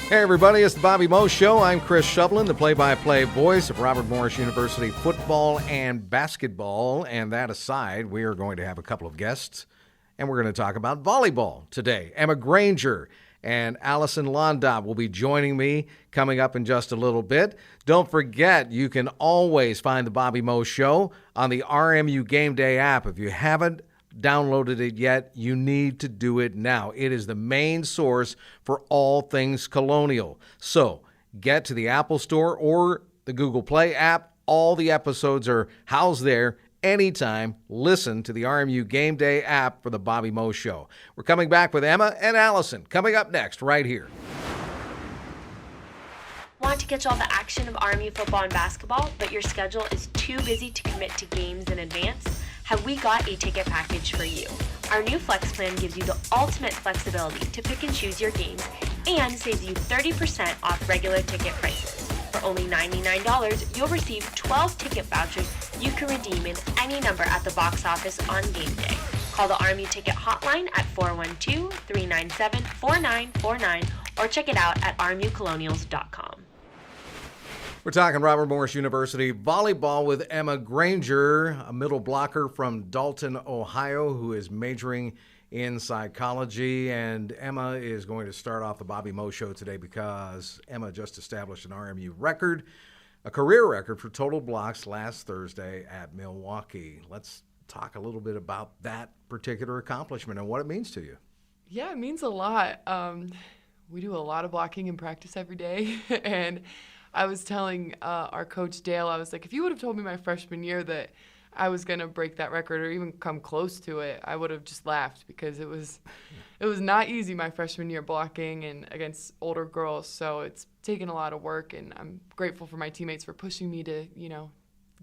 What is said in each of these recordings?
Hey everybody, it's the Bobby Moe Show. I'm Chris Shovlin, the play-by-play voice of Robert Morris University football and basketball. And that aside, we are going to have a couple of guests, and we're going to talk about volleyball today. Emma Granger and Alyson Londot will be joining me coming up in just a little bit. Don't forget, you can always find the Bobby Moe Show on the RMU Game Day app. If you haven't downloaded it yet, you need to do it now. It is the main source for all things Colonial. So get to the Apple Store or the Google Play app. All the episodes are housed there anytime. Listen to the RMU Game Day app for the Bobby Moe Show. We're coming back with Emma and Alyson coming up next right here. Want to catch all the action of RMU football and basketball, but your schedule is too busy to commit to games in advance? Have we got a ticket package for you? Our new Flex plan gives you the ultimate flexibility to pick and choose your games and saves you 30% off regular ticket prices. For only $99, you'll receive 12 ticket vouchers you can redeem in any number at the box office on game day. Call the RMU Ticket Hotline at 412-397-4949 or check it out at rmucolonials.com. We're talking Robert Morris University volleyball with Emma Granger, a middle blocker from Dalton, Ohio, who is majoring in psychology. And Emma is going to start off the Bobby Moe Show today because Emma just established an RMU record, a career record for total blocks last Thursday at Milwaukee. Let's talk a little bit about that particular accomplishment and what it means to you. Yeah, it means a lot. We do a lot of blocking in practice every day, and I was telling our coach Dale, I was like, if you would have told me my freshman year that I was going to break that record or even come close to it, I would have just laughed because it was not easy my freshman year blocking and against older girls. So it's taken a lot of work, and I'm grateful for my teammates for pushing me to,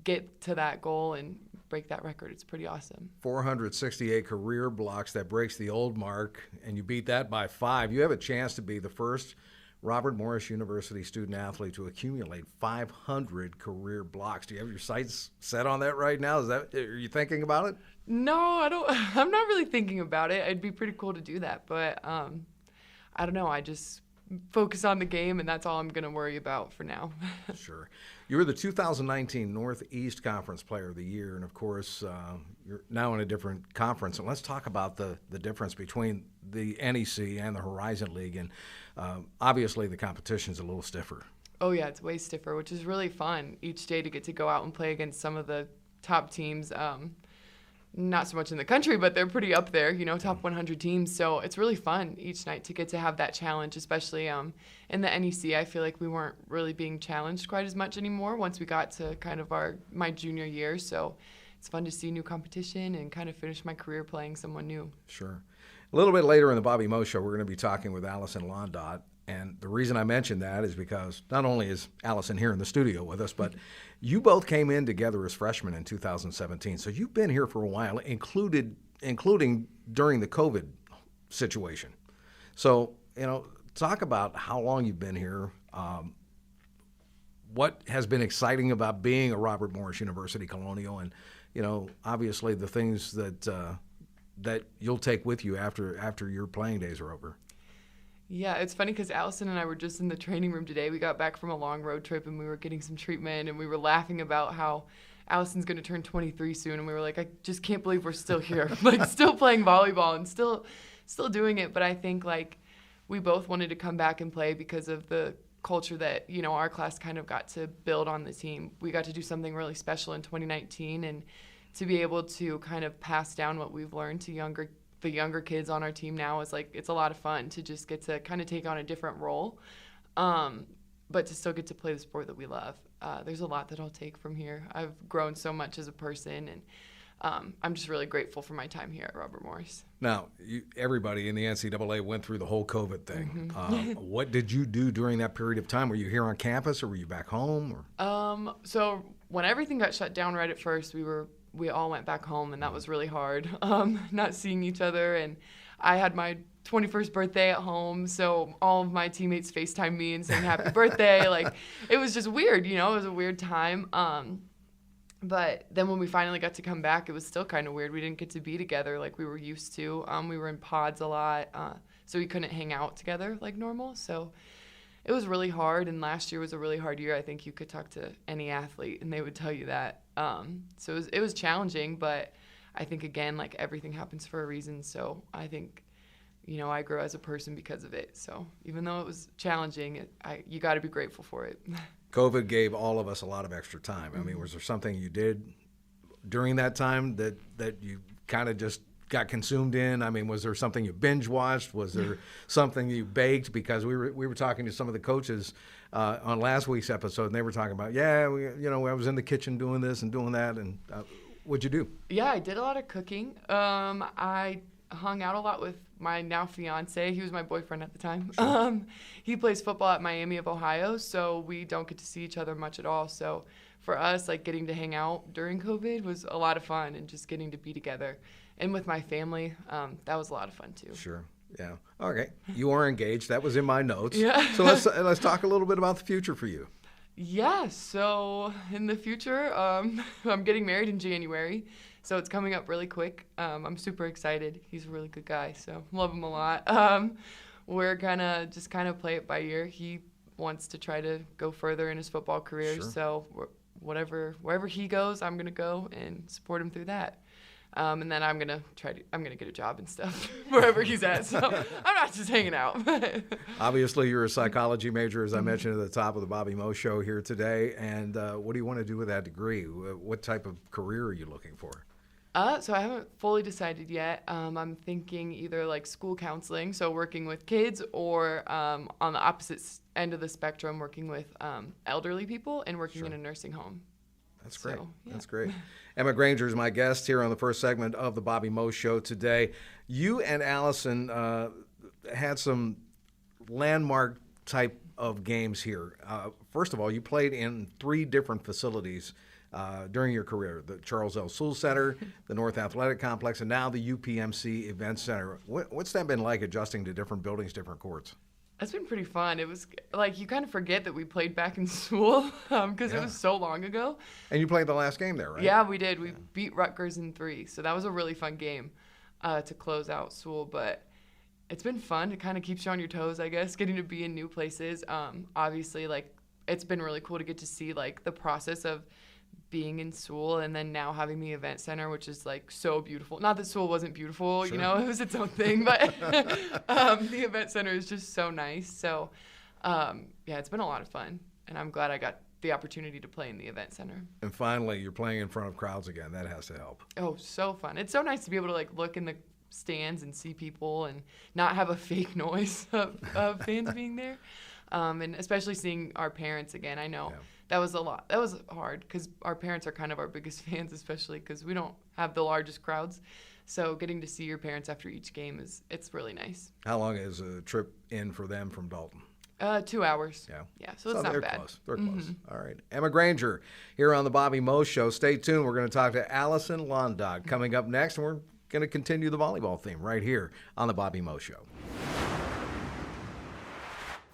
get to that goal and break that record. It's pretty awesome. 468 career blocks. That breaks the old mark, and you beat that by 5. You have a chance to be the first Robert Morris University student athlete to accumulate 500 career blocks. Do you have your sights set on that right now? Are you thinking about it? No, I don't. I'm not really thinking about it. It'd be pretty cool to do that, but I don't know. I just focus on the game, and that's all I'm going to worry about for now. Sure. You were the 2019 Northeast Conference Player of the Year, and of course, you're now in a different conference. And let's talk about the difference between the NEC and the Horizon League. And obviously, the competition's a little stiffer. Oh, yeah, it's way stiffer, which is really fun each day to get to go out and play against some of the top teams. Not so much in the country, but they're pretty up there, top 100 teams. So it's really fun each night to get to have that challenge, especially in the NEC. I feel like we weren't really being challenged quite as much anymore once we got to kind of my junior year. So it's fun to see new competition and kind of finish my career playing someone new. Sure. A little bit later in the Bobby Moe Show, we're going to be talking with Alyson Londot. And the reason I mentioned that is because not only is Alyson here in the studio with us, but you both came in together as freshmen in 2017. So you've been here for a while, including during the COVID situation. So, talk about how long you've been here. What has been exciting about being a Robert Morris University Colonial, and, obviously the things that you'll take with you after your playing days are over. Yeah, it's funny because Alyson and I were just in the training room today. We got back from a long road trip, and we were getting some treatment, and we were laughing about how Alyson's going to turn 23 soon, and we were like, I just can't believe we're still here, still playing volleyball and still doing it. But I think, we both wanted to come back and play because of the culture that, our class kind of got to build on the team. We got to do something really special in 2019, and to be able to kind of pass down what we've learned to the younger kids on our team now is it's a lot of fun to just get to kind of take on a different role, but to still get to play the sport that we love. There's a lot that I'll take from here. I've grown so much as a person, and I'm just really grateful for my time here at Robert Morris. Now, everybody in the NCAA went through the whole COVID thing. Mm-hmm. What did you do during that period of time? Were you here on campus, or were you back home? Or? So when everything got shut down right at first, we all went back home, and that was really hard, not seeing each other. And I had my 21st birthday at home, so all of my teammates FaceTimed me and saying happy birthday. It was just weird, it was a weird time. But then when we finally got to come back, it was still kind of weird. We didn't get to be together like we were used to. We were in pods a lot, so we couldn't hang out together like normal. So it was really hard, and last year was a really hard year. I think you could talk to any athlete, and they would tell you that. So it was challenging, but I think, again, like, everything happens for a reason. So I think, I grew as a person because of it. So even though it was challenging, you got to be grateful for it. COVID gave all of us a lot of extra time. I mean, was there something you did during that time that you kind of just got consumed in? I mean, was there something you binge watched? Was there something you baked? Because we were talking to some of the coaches on last week's episode, and they were talking about, I was in the kitchen doing this and doing that. And what'd you do? Yeah, I did a lot of cooking. I hung out a lot with my now fiance. He was my boyfriend at the time. Sure. He plays football at Miami of Ohio, so we don't get to see each other much at all. So for us, like, getting to hang out during COVID was a lot of fun, and just getting to be together. And with my family, that was a lot of fun too. Sure. Yeah. Okay. You are engaged. That was in my notes. Yeah. So let's talk a little bit about the future for you. Yeah. So in the future, I'm getting married in January, so it's coming up really quick. I'm super excited. He's a really good guy, so love him a lot. We're gonna just kind of play it by ear. He wants to try to go further in his football career, Sure. so wherever he goes, I'm gonna go and support him through that. And then I'm gonna get a job and stuff wherever he's at. So I'm not just hanging out. Obviously, you're a psychology major, as I mentioned at the top of the Bobby Moe Show here today. And what do you want to do with that degree? What type of career are you looking for? So I haven't fully decided yet. I'm thinking either like school counseling, so working with kids, or on the opposite end of the spectrum, working with elderly people and working Sure. in a nursing home. That's great. So, yeah. That's great. Emma Granger is my guest here on the first segment of the Bobby Moe Show today. You and Alyson had some landmark type of games here. First of all, you played in 3 different facilities during your career: the Charles L. Sewell Center, the North Athletic Complex, and now the UPMC Event Center. What's that been like, adjusting to different buildings, different courts? It's been pretty fun. It was like, you kind of forget that we played back in school because Yeah. it was so long ago. And you played the last game there, right? Yeah, we did. We beat Rutgers in 3, so that was a really fun game to close out Sewell. But it's been fun. It kind of keeps you on your toes, I guess, getting to be in new places. Obviously, like, it's been really cool to get to see, like, the process of being in Sewell, and then now having the event center, which is, like, so beautiful. Not that Sewell wasn't beautiful, Sure. it was its own thing, but the event center is just so nice. So, it's been a lot of fun, and I'm glad I got the opportunity to play in the event center. And finally, you're playing in front of crowds again. That has to help. Oh, so fun. It's so nice to be able to, like, look in the stands and see people and not have a fake noise of fans being there. And especially seeing our parents again. I know that was a lot. That was hard because our parents are kind of our biggest fans, especially because we don't have the largest crowds. So getting to see your parents after each game it's really nice. How long is a trip in for them from Dalton? 2 hours. Yeah. Yeah, so it's not they're bad. close. They're close. All right. Emma Granger here on the Bobby Moe Show. Stay tuned. We're going to talk to Alyson Londot coming up next, and we're going to continue the volleyball theme right here on the Bobby Moe Show.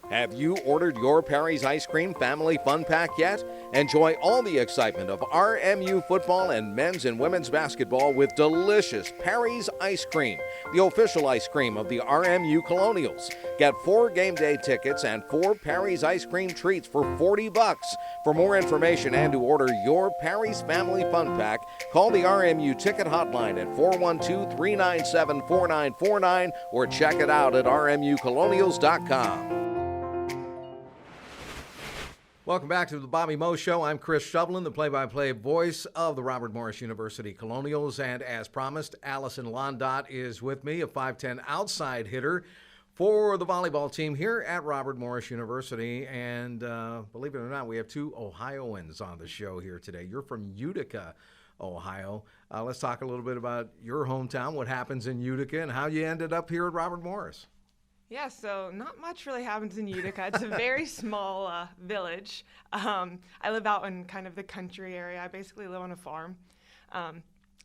Have you ordered your Perry's Ice Cream Family Fun Pack yet? Enjoy all the excitement of RMU football and men's and women's basketball with delicious Perry's Ice Cream, the official ice cream of the RMU Colonials. Get 4 game day tickets and 4 Perry's Ice Cream treats for $40. For more information and to order your Perry's Family Fun Pack, call the RMU Ticket Hotline at 412-397-4949 or check it out at rmucolonials.com. Welcome back to the Bobby Moe Show. I'm Chris Shovelin, the play-by-play voice of the Robert Morris University Colonials. And as promised, Alyson Londot is with me, a 5'10" outside hitter for the volleyball team here at Robert Morris University. And believe it or not, we have 2 Ohioans on the show here today. You're from Utica, Ohio. Let's talk a little bit about your hometown, what happens in Utica, and how you ended up here at Robert Morris. Yeah, so not much really happens in Utica. It's a very small village. I live out in kind of the country area. I basically live on a farm.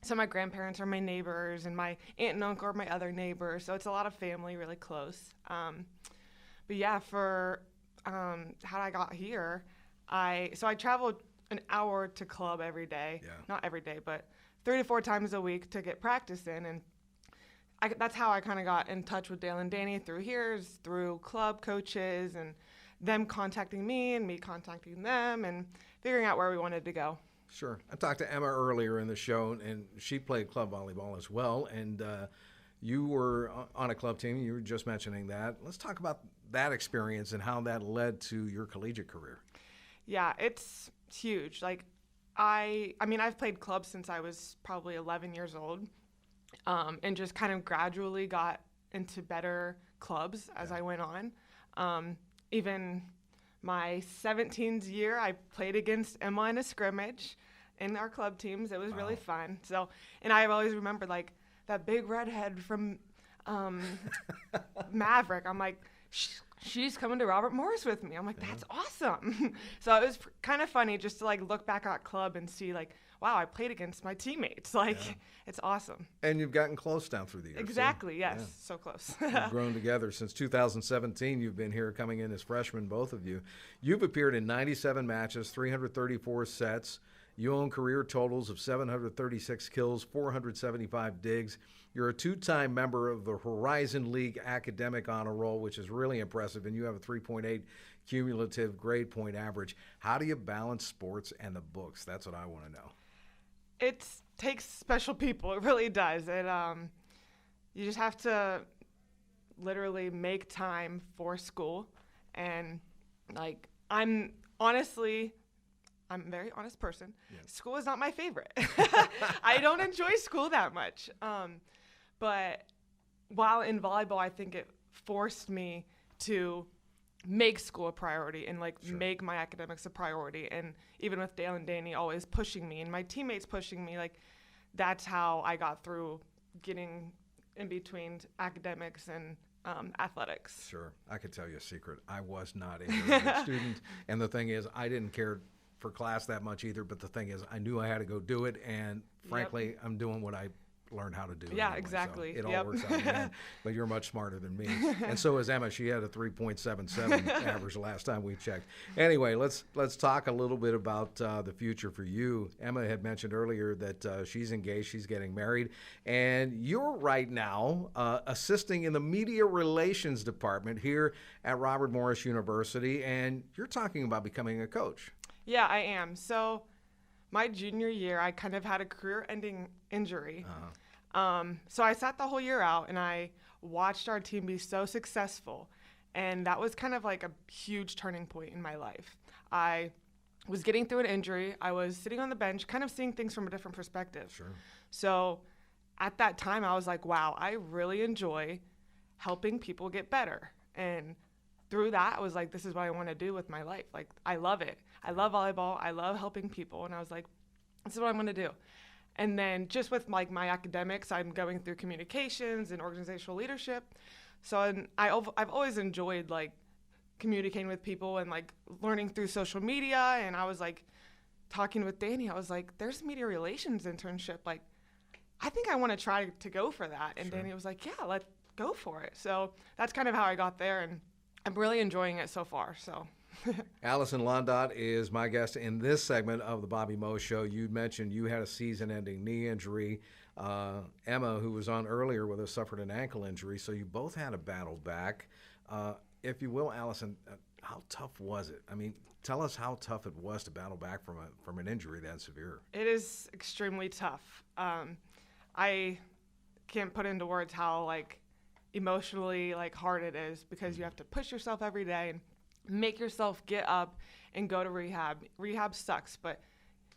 So my grandparents are my neighbors, and my aunt and uncle are my other neighbors. So it's a lot of family, really close. But yeah, for how I got here, I traveled an hour to club every day. Yeah. Not every day, but 3 to 4 times a week to get practice in. And that's how I kind of got in touch with Dale and Danny through club coaches, and them contacting me and me contacting them and figuring out where we wanted to go. Sure. I talked to Emma earlier in the show, and she played club volleyball as well. And you were on a club team. You were just mentioning that. Let's talk about that experience and how that led to your collegiate career. Yeah, it's huge. Like, I mean, I've played clubs since I was probably 11 years old, and just kind of gradually got into better clubs as I went on. Even my 17th year, I played against Emma in a scrimmage in our club teams. It was really fun. So, and I've always remembered, like, that big redhead from Maverick. I'm like, she's coming to Robert Morris with me. I'm like, that's awesome. So it was kind of funny just to, like, look back at club and see, like, wow, I played against my teammates. Like, it's awesome. And you've gotten close down through the years. Exactly, yes. So close. You've grown together. Since 2017, you've been here coming in as freshmen, both of you. You've appeared in 97 matches, 334 sets. You own career totals of 736 kills, 475 digs. You're a two-time member of the Horizon League Academic Honor Roll, which is really impressive, and you have a 3.8 cumulative grade point average. How do you balance sports and the books? That's what I want to know. It takes special people. It really does. You just have to literally make time for school. And, like, I'm a very honest person. Yeah. School is not my favorite. I don't enjoy school that much. But while in volleyball, I think it forced me to make school a priority and, like, make my academics a priority. And even with Dale and Danny always pushing me and my teammates pushing me, like, that's how I got through getting in between academics and athletics. Sure. I could tell you a secret. I was not a very good student. And the thing is, I didn't care for class that much either. But the thing is, I knew I had to go do it. And frankly, I'm doing what I learned how to do. Yeah, anyway, exactly. So it all works out in the end. But you're much smarter than me. And so is Emma. She had a 3.77 average last time we checked. Anyway, let's talk a little bit about the future for you. Emma had mentioned earlier that she's engaged. She's getting married. And you're right now assisting in the media relations department here at Robert Morris University. And you're talking about becoming a coach. Yeah, I am. So my junior year, I kind of had a career-ending injury. So I sat the whole year out, and I watched our team be so successful. And that was kind of like a huge turning point in my life. I was getting through an injury. I was sitting on the bench, kind of seeing things from a different perspective. Sure. So at that time, I was like, wow, I really enjoy helping people get better. And through that, I was like, this is what I want to do with my life. Like, I love it. I love volleyball. I love helping people. And I was like, this is what I'm going to do. And then just with, like, my academics, I'm going through communications and organizational leadership. So I've always enjoyed, like, communicating with people and, like, learning through social media. And I was, like, talking with Danny. I was like, there's a media relations internship. Like, I think I want to try to go for that. And Sure. Danny was like, yeah, let's go for it. So that's kind of how I got there. And I'm really enjoying it so far. So. Alyson Londot is my guest in this segment of the Bobby Moe Show. You mentioned you had a season-ending knee injury. Emma, who was on earlier with us, suffered an ankle injury, so you both had a battle back. If you will, Alyson, how tough was it? I mean, tell us how tough it was to battle back from an injury that severe. It is extremely tough. I can't put into words how, like, emotionally, like, hard it is because you have to push yourself every day and make yourself get up and go to rehab. Rehab sucks, but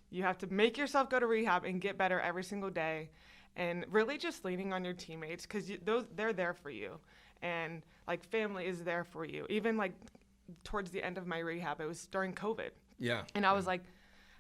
you have to make yourself go to rehab and get better every single day, and really just leaning on your teammates because they're there for you, and, like, family is there for you. Even, like, towards the end of my rehab, it was during COVID. Yeah. And I was like,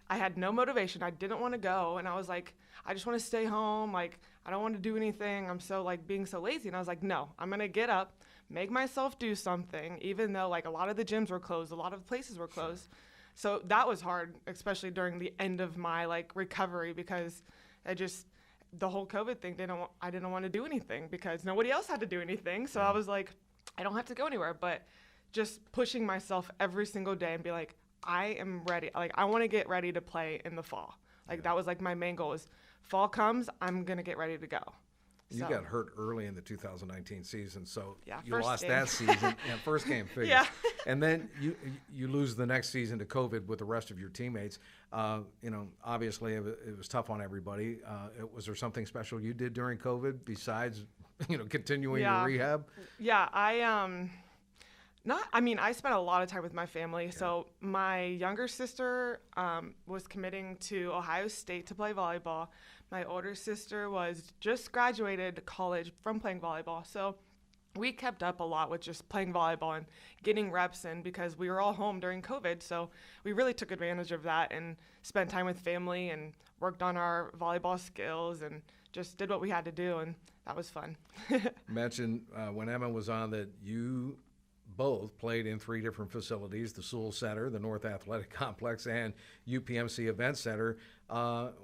I had no motivation. I didn't want to go, and I was like, I just want to stay home. Like, I don't want to do anything. I'm so, like, being so lazy. And I was like, no, I'm going to get up, make myself do something, even though, like, a lot of the gyms were closed, a lot of places were closed. Sure. So that was hard, especially during the end of my, like, recovery, because the whole COVID thing, I didn't want to do anything because nobody else had to do anything. So I was like, I don't have to go anywhere. But just pushing myself every single day and be like, I am ready. Like, I want to get ready to play in the fall. Like, that was, like, my main goal is fall comes, I'm going to get ready to go. You got hurt early in the 2019 season, so Yeah, you first lost game. that season. First game figures. Yeah. And then you lose the next season to COVID with the rest of your teammates. Obviously it was tough on everybody. Was there something special you did during COVID besides, continuing your rehab? Yeah, I spent a lot of time with my family. So my younger sister was committing to Ohio State to play volleyball. My older sister was just graduated college from playing volleyball. So we kept up a lot with just playing volleyball and getting reps in because we were all home during COVID. So we really took advantage of that and spent time with family and worked on our volleyball skills and just did what we had to do. And that was fun. Mentioned when Emma was on that you both played in 3 different facilities, the Sewell Center, the North Athletic Complex, and UPMC Event Center.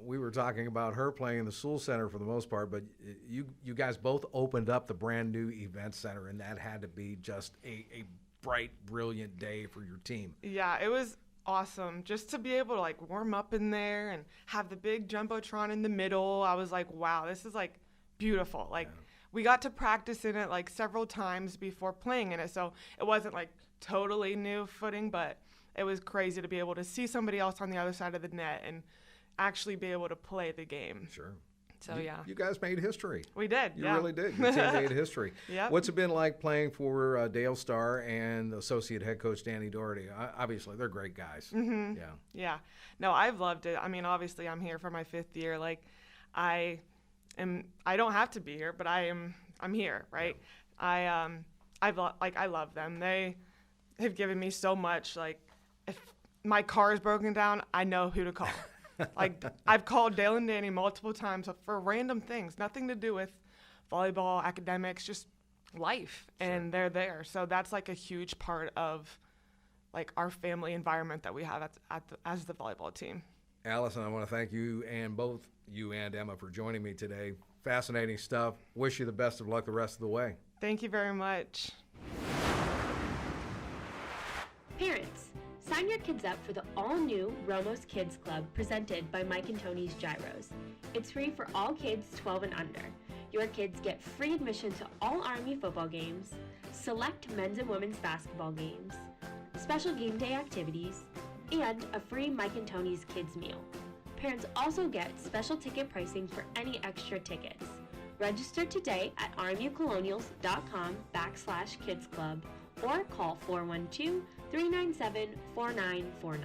We were talking about her playing in the Sewell Center for the most part, but you guys both opened up the brand new Event Center, and that had to be just a bright, brilliant day for your team. Yeah, it was awesome just to be able to warm up in there and have the big Jumbotron in the middle. I was like, wow, this is beautiful. We got to practice in it several times before playing in it, so it wasn't totally new footing, but it was crazy to be able to see somebody else on the other side of the net and actually be able to play the game. Sure. So you guys made history. We did. You really did. Your team made history. Yep. What's it been like playing for Dale Starr and associate head coach Danny Doherty? Obviously, they're great guys. Mm-hmm. Yeah. Yeah. No, I've loved it. I mean, obviously, I'm here for my 5th year. I don't have to be here, but I'm here, right? Yeah. I love them. They have given me so much. If my car is broken down, I know who to call. I've called Dale and Danny multiple times for random things, nothing to do with volleyball, academics, just life, and they're there. So that's a huge part of our family environment that we have as the volleyball team. Alyson, I want to thank you and both you and Emma for joining me today. Fascinating stuff. Wish you the best of luck the rest of the way. Thank you very much. Parents, sign your kids up for the all-new Romos Kids Club presented by Mike and Tony's Gyros. It's free for all kids 12 and under. Your kids get free admission to all Army football games, select men's and women's basketball games, special game day activities, and a free Mike and Tony's kids meal. Parents also get special ticket pricing for any extra tickets. Register today at rmucolonials.com/Kids Club or call 412-397-4949.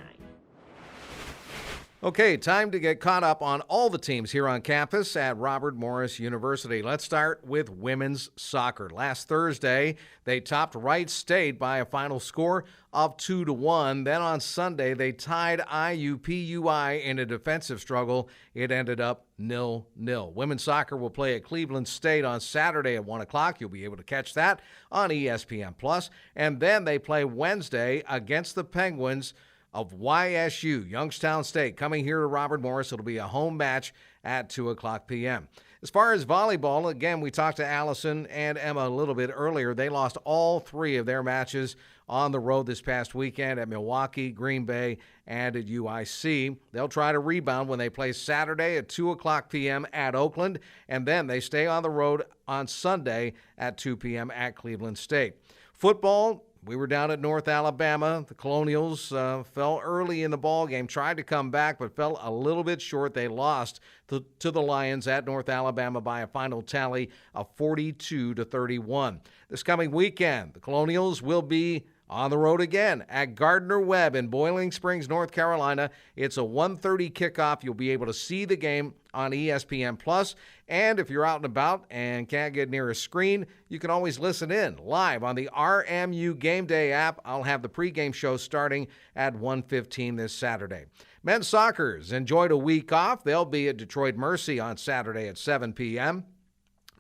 Okay, time to get caught up on all the teams here on campus at Robert Morris University. Let's start with women's soccer. Last Thursday, they topped Wright State by a final score of 2-1. Then on Sunday, they tied IUPUI in a defensive struggle. It ended up 0-0. Women's soccer will play at Cleveland State on Saturday at 1 o'clock. You'll be able to catch that on ESPN+. And then they play Wednesday against the Penguins of YSU, Youngstown State, coming here to Robert Morris. It'll be a home match at 2 o'clock p.m. As far as volleyball, again, we talked to Alyson and Emma a little bit earlier. They lost all 3 of their matches on the road this past weekend at Milwaukee, Green Bay, and at UIC. They'll try to rebound when they play Saturday at 2 o'clock p.m. at Oakland, and then they stay on the road on Sunday at 2 p.m. at Cleveland State. Football, we were down at North Alabama. The Colonials fell early in the ball game, tried to come back, but fell a little bit short. They lost to the Lions at North Alabama by a final tally of 42-31. This coming weekend, the Colonials will be on the road again at Gardner Webb in Boiling Springs, North Carolina. It's a 1:30 kickoff. You'll be able to see the game on ESPN+. And if you're out and about and can't get near a screen, you can always listen in live on the RMU Game Day app. I'll have the pregame show starting at 1:15 this Saturday. Men's soccer's enjoyed a week off. They'll be at Detroit Mercy on Saturday at 7 p.m.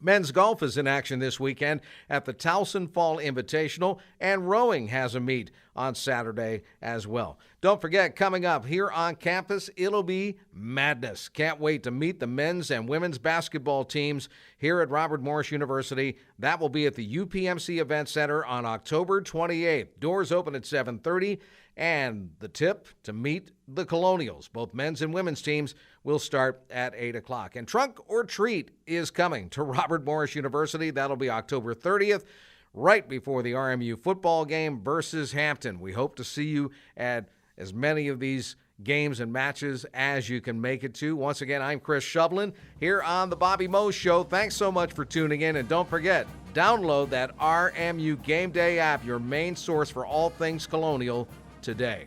Men's golf is in action this weekend at the Towson Fall Invitational, and rowing has a meet on Saturday as well. Don't forget, coming up here on campus, it'll be madness. Can't wait to meet the men's and women's basketball teams here at Robert Morris University. That will be at the UPMC Event Center on October 28th. Doors open at 7:30, And the tip to meet the Colonials. Both men's and women's teams will start at 8 o'clock. And Trunk or Treat is coming to Robert Morris University. That'll be October 30th, right before the RMU football game versus Hampton. We hope to see you at as many of these games and matches as you can make it to. Once again, I'm Chris Shovlin here on the Bobby Moe Show. Thanks so much for tuning in. And don't forget, download that RMU Game Day app, your main source for all things Colonial, today.